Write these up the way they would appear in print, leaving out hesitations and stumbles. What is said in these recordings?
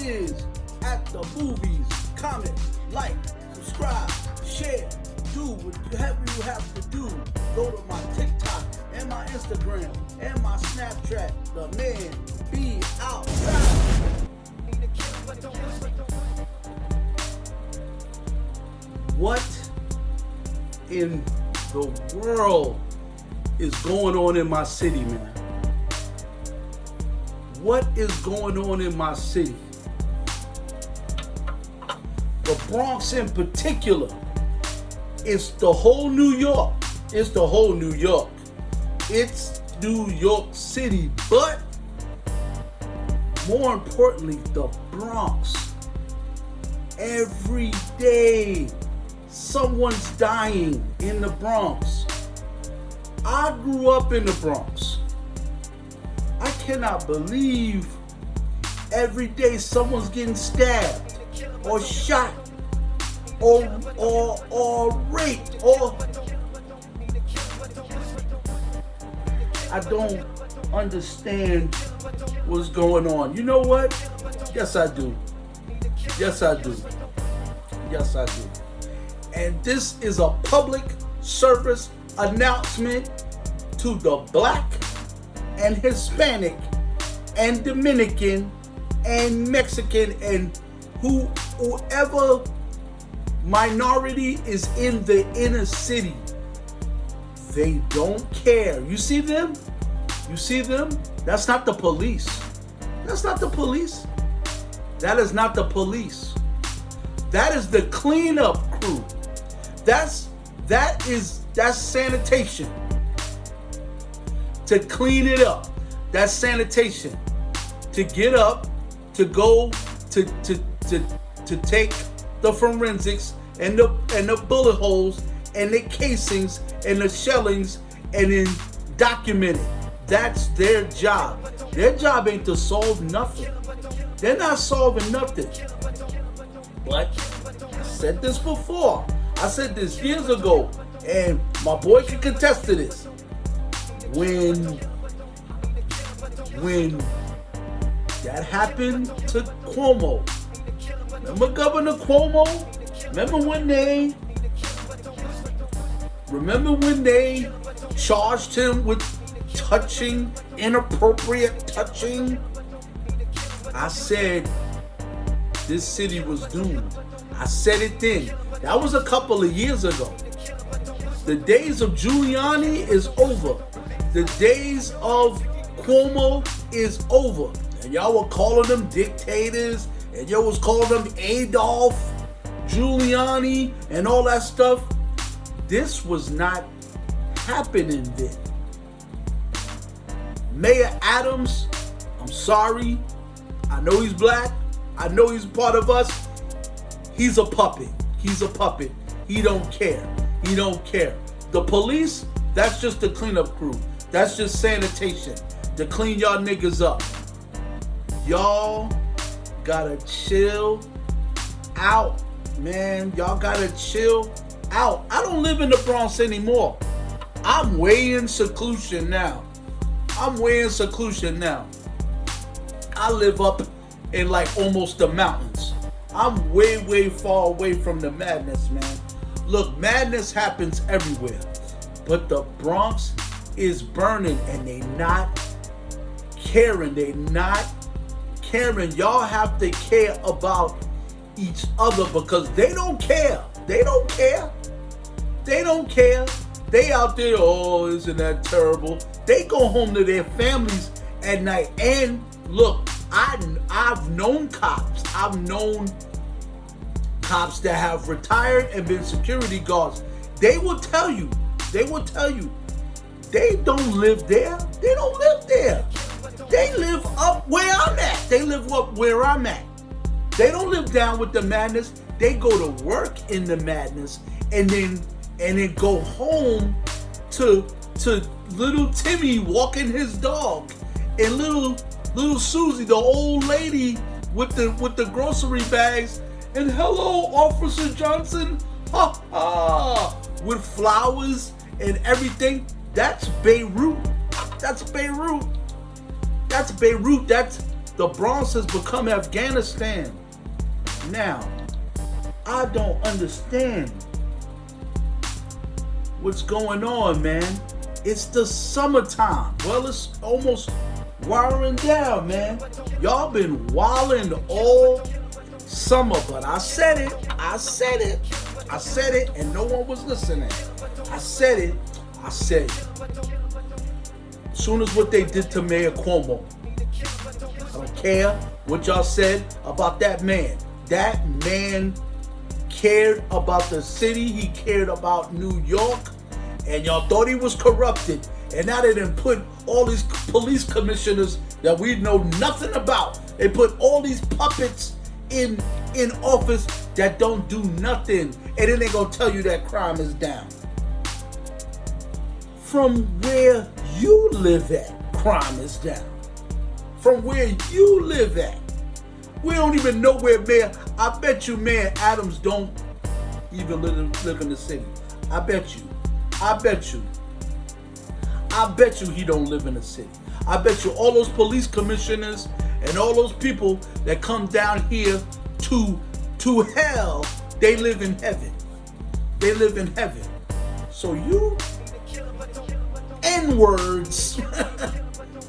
is At the Movies. Comment, like, subscribe, share, do whatever you have to do. Go to my TikTok and my Instagram and my Snapchat. The man be outside. What in the world is going on in my city, man? What is going on in my city? The Bronx in particular. It's the whole New York. It's the whole New York. It's New York City. But more importantly, the Bronx. Every day, someone's dying in the Bronx. I grew up in the Bronx. I cannot believe every day someone's getting stabbed or shot or raped or I don't understand what's going on. You know what? Yes, I do. Yes, I do. Yes, I do. And this is a public service announcement to the Black and Hispanic and Dominican and Mexican and whoever minority is in the inner city. They don't care. You see them? You see them? That's not the police. That's not the police. That is not the police. That is the cleanup crew. That's sanitation. To clean it up. That's sanitation. To get up, to go to take the forensics and the bullet holes and the casings and the shellings and then document it. That's their job. Their job ain't to solve nothing. They're not solving nothing. But I said this before. I said this years ago, and my boy can contest to this. When that happened to Cuomo, remember Governor Cuomo? Remember when they charged him with touching, inappropriate touching? I said this city was doomed. I said it then. That was a couple of years ago. The days of Giuliani is over. The days of Cuomo is over. And y'all were calling them dictators, and y'all was calling them Adolf, Giuliani, and all that stuff. This was not happening then. Mayor Adams, I'm sorry. I know he's black. I know he's part of us. He's a puppet. He's a puppet. He don't care. He don't care. The police, that's just the cleanup crew. That's just sanitation to clean y'all niggas up. Y'all gotta chill out, man. Y'all gotta chill out. I don't live in the Bronx anymore. I'm way in seclusion now. I live up in like almost the mountains. I'm way far away from the madness, man. Look, madness happens everywhere. But the Bronx is burning and they not caring. Y'all have to care about each other because they don't care. They out there, oh, isn't that terrible? They go home to their families at night. And look, I've known cops. I've known cops that have retired and been security guards. They will tell you, they don't live there. They don't live there. They live up where I'm at. They don't live down with the madness. They go to work in the madness and then go home to little Timmy walking his dog and little Susie, the old lady with the grocery bags, and hello, Officer Johnson, ha ha, with flowers and everything. That's Beirut. That's The Bronx has become Afghanistan. Now, I don't understand what's going on, man. It's the summertime. Well, it's almost wiring down, man. Y'all been wilding all summer, but I said it, and no one was listening. I said it. As soon as what they did to Mayor Cuomo, I don't care what y'all said about that man. That man cared about the city. He cared about New York, and y'all thought he was corrupted. And now they done put all these police commissioners that we know nothing about. They put all these puppets in office that don't do nothing, and then they gonna tell you that crime is down. From where you live at, crime is down. From where you live at. We don't even know where Mayor, I bet you Mayor Adams don't even live in the city. I bet you he don't live in the city. I bet you all those police commissioners and all those people that come down here to hell, they live in heaven. They live in heaven. So you N-words,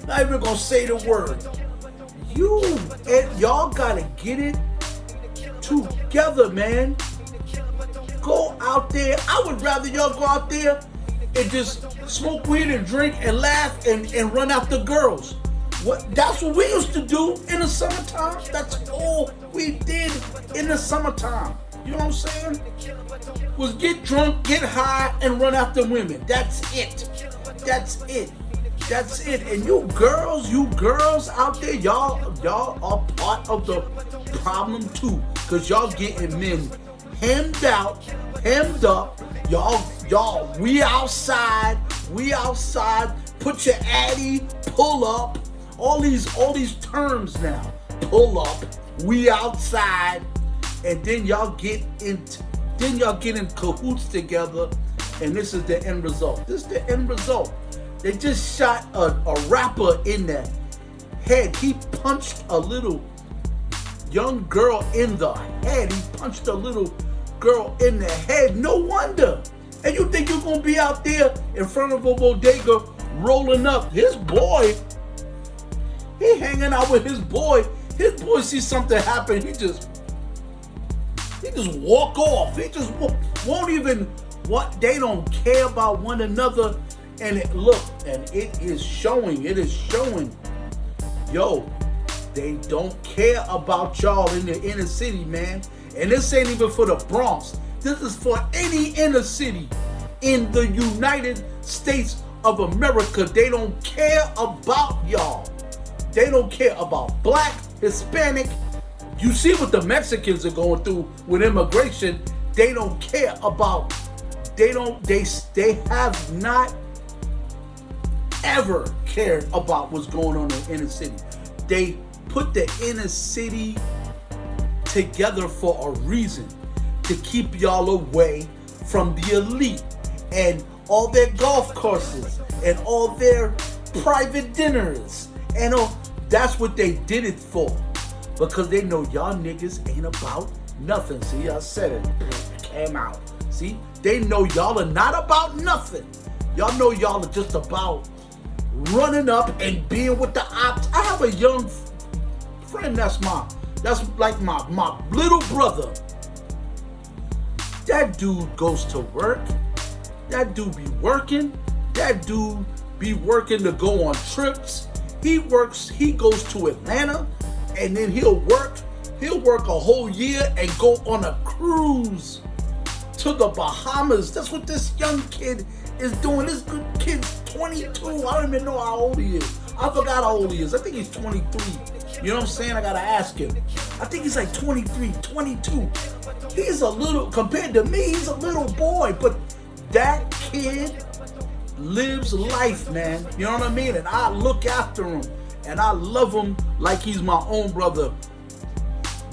not even gonna say the word. Y'all gotta get it together, man. Go out there. I would rather y'all go out there and just smoke weed and drink and laugh and run after girls. That's what we used to do in the summertime. That's all we did in the summertime. You know what I'm saying? Was get drunk, get high, and run after women. That's it. And you girls out there, y'all are part of the problem too. Cause y'all getting men hemmed up. Y'all, we outside. Put your addy, pull up. All these terms now. Pull up, we outside, and then y'all get in cahoots together, and this is the end result. They just shot a rapper in the head. He punched a little young girl in the head. No wonder. And you think you're gonna be out there in front of a bodega rolling up? His boy, he hanging out with his boy. His boy sees something happen, he just walk off. He just won't even. They don't care about one another. And it is showing. Yo, they don't care about y'all in the inner city, man. And this ain't even for the Bronx. This is for any inner city in the United States of America. They don't care about y'all. They don't care about black, Hispanic. You see what the Mexicans are going through with immigration. They don't care about. They have not ever cared about what's going on in the inner city. They put the inner city together for a reason, to keep y'all away from the elite and all their golf courses and all their private dinners and all. That's what they did it for, because they know y'all niggas ain't about nothing. See, I said it. It came out. See, they know y'all are not about nothing. Y'all know y'all are just about running up and being with the ops. I have a young friend that's like my little brother. That dude goes to work. That dude be working. That dude be working to go on trips. He goes to Atlanta, and then he'll work a whole year and go on a cruise to the Bahamas. That's what this young kid is doing. This good kid's 22. I don't even know how old he is. I forgot how old he is. I think he's 23. You know what I'm saying? I gotta ask him. I think he's like 23, 22. He's a little, compared to me, he's a little boy. But that kid lives life, man. You know what I mean? And I look after him. And I love him like he's my own brother.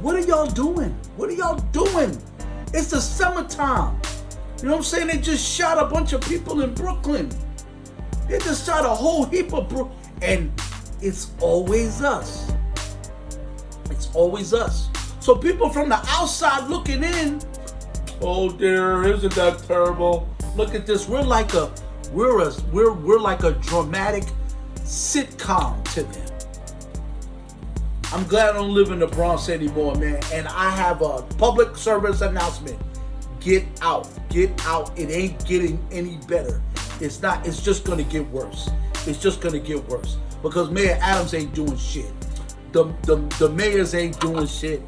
What are y'all doing? It's the summertime. You know what I'm saying? They just shot a bunch of people in Brooklyn. They just shot a whole heap of and it's always us. Always us. So people from the outside looking in, oh dear, isn't that terrible? Look at this. We're like a dramatic sitcom to them. I'm glad I don't live in the Bronx anymore, man. And I have a public service announcement. Get out. Get out. It ain't getting any better. It's not. It's just going to get worse. It's just going to get worse. Because Mayor Adams ain't doing shit. The mayors ain't doing shit.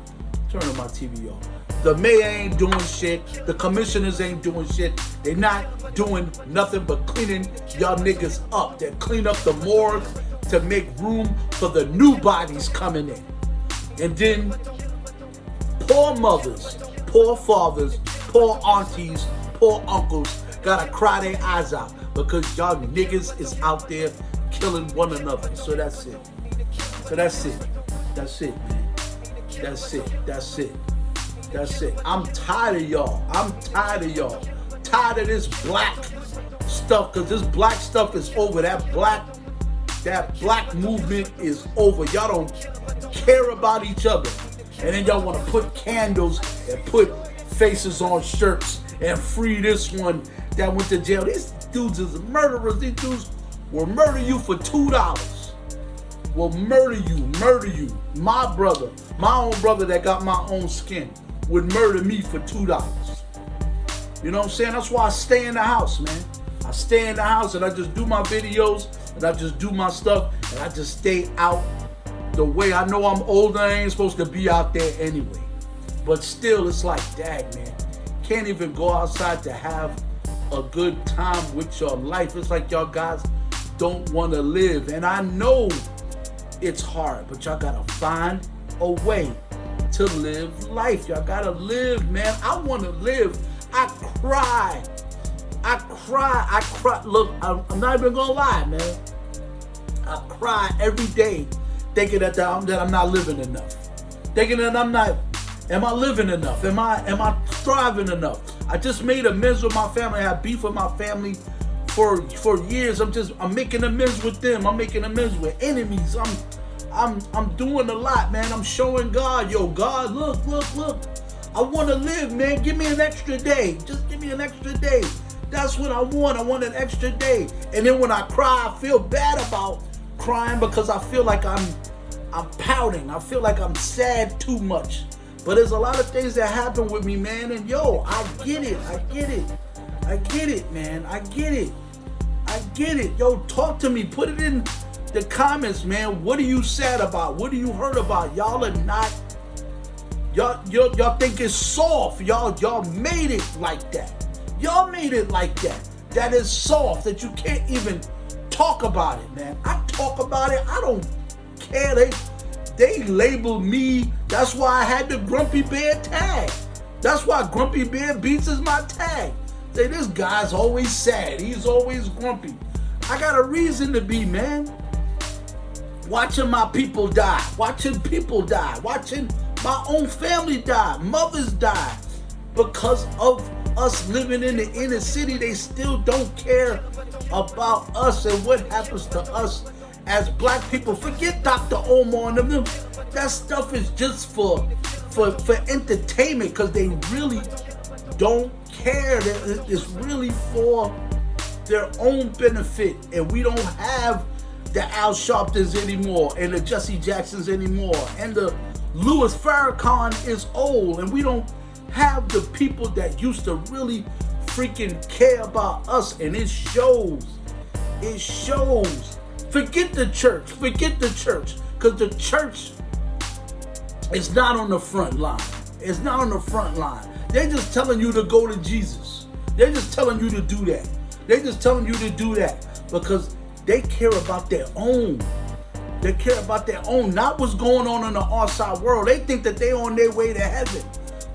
Turn my TV off. The mayor ain't doing shit. The commissioners ain't doing shit. They're not doing nothing but cleaning y'all niggas up. They clean up the morgue to make room for the new bodies coming in. And then poor mothers, poor fathers, poor aunties, poor uncles gotta cry their eyes out because y'all niggas is out there killing one another. So that's it. That's it, man. That's it. I'm tired of y'all. Tired of this black stuff, because this black stuff is over. That black movement is over. Y'all don't care about each other. And then y'all want to put candles and put faces on shirts and free this one that went to jail. These dudes is murderers. These dudes will murder you for $2. Will murder you. My brother, my own brother that got my own skin, would murder me for $2. You know what I'm saying? That's why I stay in the house, man. I stay in the house and I just do my videos and I just do my stuff and I just stay out the way. I know I'm older, I ain't supposed to be out there anyway. But still, it's like, dang, man. Can't even go outside to have a good time with your life. It's like y'all guys don't want to live. And I know it's hard, but y'all gotta find a way to live life. Y'all gotta live, man. I want to live. I cry. Look, I'm not even gonna lie, man. I cry every day thinking that I'm not living enough. Thinking that am I living enough? Am I thriving enough? I just made amends with my family. I had beef with my family for years. I'm making amends with them. I'm making amends with enemies. I'm doing a lot, man. I'm showing God, yo, God, look. I want to live, man. Give me an extra day. Just give me an extra day. That's what I want. I want an extra day. And then when I cry, I feel bad about crying because I feel like I'm pouting. I feel like I'm sad too much. But there's a lot of things that happen with me, man. And yo, I get it, man. I get it. Yo, talk to me. Put it in the comments, man. What are you sad about? What are you hurt about? Y'all are not. Y'all think it's soft. Y'all made it like that. That is soft. That you can't even talk about it, man. I talk about it. I don't care. They labeled me. That's why I had the Grumpy Bear tag. That's why Grumpy Bear Beats is my tag. Say, this guy's always sad. He's always grumpy. I got a reason to be, man. Watching my people die. Watching my own family die. Mothers die. Because of us living in the inner city, they still don't care about us and what happens to us as black people. Forget Dr. Omar and them. That stuff is just for entertainment, because they really don't care. It's really for their own benefit. And we don't have the Al Sharptons anymore and the Jesse Jacksons anymore. And the Louis Farrakhan is old, and we don't have the people that used to really freaking care about us. And it shows. Forget the church, because the church is not on the front line. They're just telling you to go to Jesus. They're just telling you to do that. Because they care about their own. Not what's going on in the outside world. They think that they're on their way to heaven.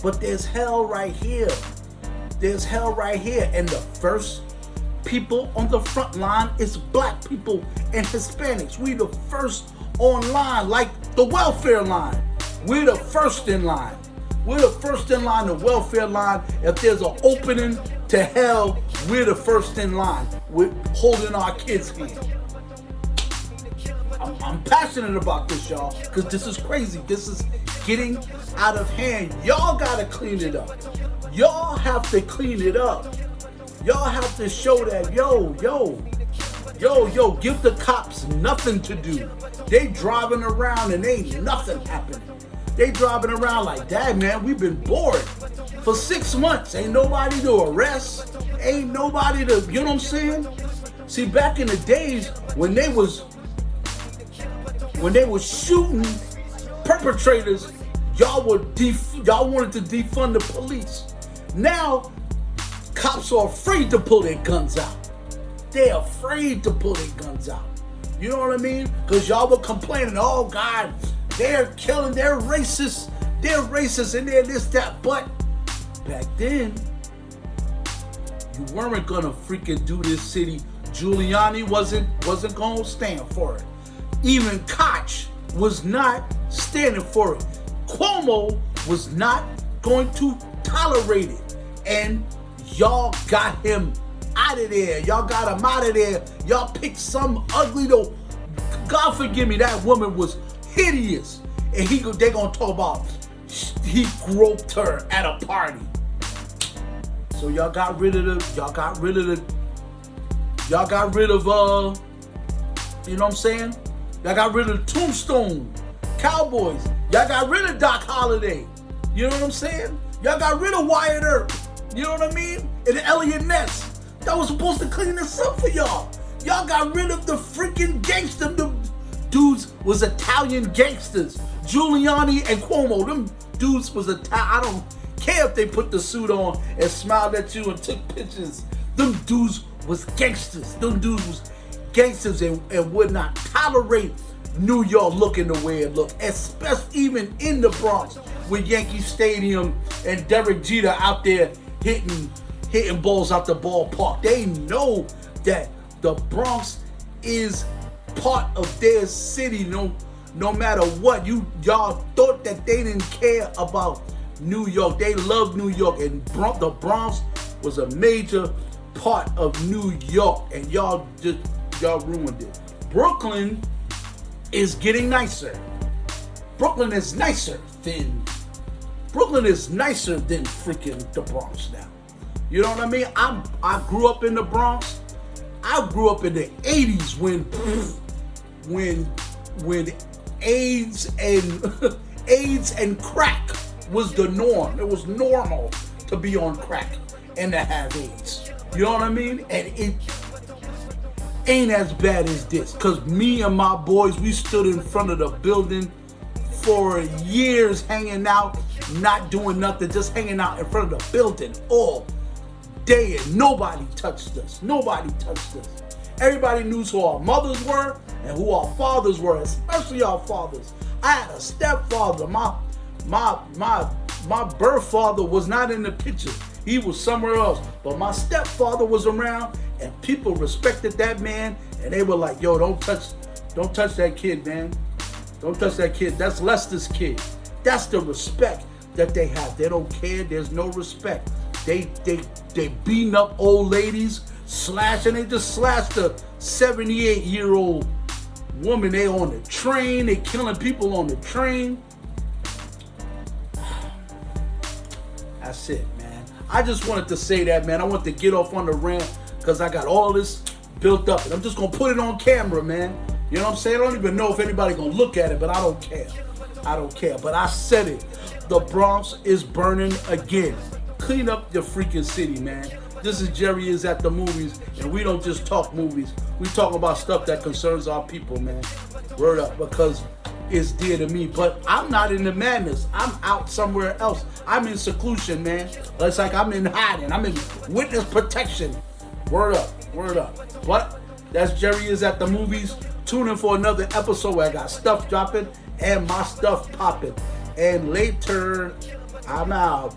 But there's hell right here. And the first people on the front line is black people and Hispanics. We the first online, like the welfare line. We're the first in line. The welfare line. If there's an opening to hell, we're the first in line. We're holding our kids' hand. I'm I'm passionate about this, y'all, because this is crazy. This is getting out of hand. Y'all gotta clean it up. Y'all have to clean it up. Y'all have to show that, yo, give the cops nothing to do. They driving around and ain't nothing happening. They driving around like, dang, man, we've been bored for 6 months. Ain't nobody to arrest. Ain't nobody to, you know what I'm saying? See, back in the days when they was shooting perpetrators, y'all wanted to defund the police. Now, cops are afraid to pull their guns out. They're afraid to pull their guns out. You know what I mean? Because y'all were complaining, oh God, they're killing, they're racist, and they're this, that. But back then, you weren't gonna freaking do this city. Giuliani wasn't gonna stand for it. Even Koch was not standing for it. Cuomo was not going to tolerate it. And y'all got him out of there. Y'all got him out of there. Y'all picked some ugly, though. God forgive me, that woman was hideous. And they gonna talk about he groped her at a party. So y'all got rid of you know what I'm saying? Y'all got rid of Tombstone, Cowboys. Y'all got rid of Doc Holliday. You know what I'm saying? Y'all got rid of Wyatt Earp. You know what I mean? And Elliot Ness. That was supposed to clean this up for y'all. Y'all got rid of the freaking gangster. The dudes was Italian gangsters. Giuliani and Cuomo, them dudes was I don't care if they put the suit on and smiled at you and took pictures. Them dudes was gangsters. Them dudes was gangsters and would not tolerate New York looking the way it looked, especially even in the Bronx with Yankee Stadium and Derek Jeter out there hitting balls out the ballpark. They know that the Bronx is part of their city. No matter what, y'all thought that they didn't care about New York. They love New York, and the Bronx was a major part of New York, and y'all ruined it. Brooklyn is getting nicer. Brooklyn is nicer than freaking the Bronx now. You know what I mean? I grew up in the Bronx. I grew up in the 80s when AIDS and crack was the norm. It was normal to be on crack and to have AIDS. You know what I mean? And it ain't as bad as this. Cause me and my boys, we stood in front of the building for years hanging out, not doing nothing, just hanging out in front of the building all day, and nobody touched us. Nobody touched us. Everybody knew who our mothers were and who our fathers were, especially our fathers. I had a stepfather. My birth father was not in the picture. He was somewhere else. But my stepfather was around, and people respected that man, and they were like, yo, don't touch that kid, man. Don't touch that kid. That's Lester's kid. That's the respect that they have. They don't care. There's no respect. They beating up old ladies, slashing. They just slashed a 78-year-old woman. They on the train. They killing people on the train. That's it, man. I just wanted to say that, man. I wanted to get off on the rant because I got all this built up, and I'm just gonna put it on camera, man. You know what I'm saying? I don't even know if anybody gonna look at it, but I don't care. I don't care. But I said it. The Bronx is burning again. Clean up your freaking city, man. This is Jerry is at the movies, and we don't just talk movies. We talk about stuff that concerns our people, man. Word up, because it's dear to me. But I'm not in the madness. I'm out somewhere else. I'm in seclusion, man. It's like I'm in hiding. I'm in witness protection. Word up, word up. But that's Jerry is at the movies. Tune in for another episode where I got stuff dropping and my stuff popping. And later, I'm out.